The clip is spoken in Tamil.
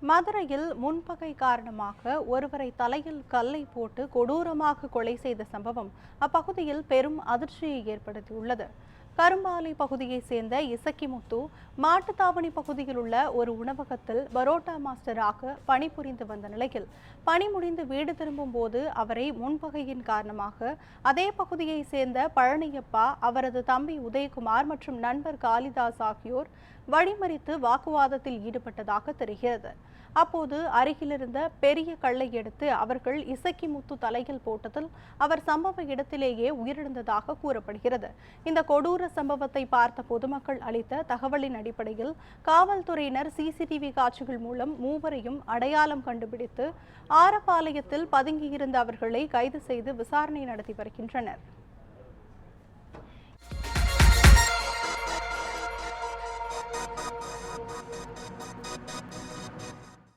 மதுரையில் முன்பகை காரணமாக ஒருவரை தலையில் கல்லை போட்டு கொடூரமாக கொலை செய்த சம்பவம் அப்பகுதியில் பெரும் அதிர்ச்சியை ஏற்படுத்தியுள்ளது. கரும்பாலை பகுதியைச் சேர்ந்த இசக்கிமுத்து மாட்டுத்தாவணி பகுதியில் உள்ள ஒரு உணவகத்தில் பரோட்டா மாஸ்டராக பணிபுரிந்து வந்த நிலையில் பணி முடிந்து வீடு திரும்பும் போது அவரை முன்பகையின் காரணமாக அதே பகுதியைச் சேர்ந்த பழனியப்பா, அவரது தம்பி உதயகுமார் மற்றும் நண்பர் காளிதாஸ் ஆகியோர் வழிமறித்து வாக்குவாதத்தில் ஈடுபட்டதாக தெரிகிறது. அப்போது அருகிலிருந்த பெரிய கல்லை எடுத்து அவர்கள் இசக்கிமுத்து தலையில் போட்டதில் அவர் சம்பவ இடத்திலேயே உயிரிழந்ததாக கூறப்படுகிறது. இந்த கொடூர சம்பவத்தை பார்த்த பொதுமக்கள் அளித்த தகவலின் அடிப்படையில் காவல்துறையினர் சிசிடிவி காட்சிகள் மூலம் மூவரையும் அடையாளம் கண்டுபிடித்து ஆரப்பாளையத்தில் பதுங்கியிருந்த அவர்களை கைது செய்து விசாரணை நடத்தி வருகின்றனர்.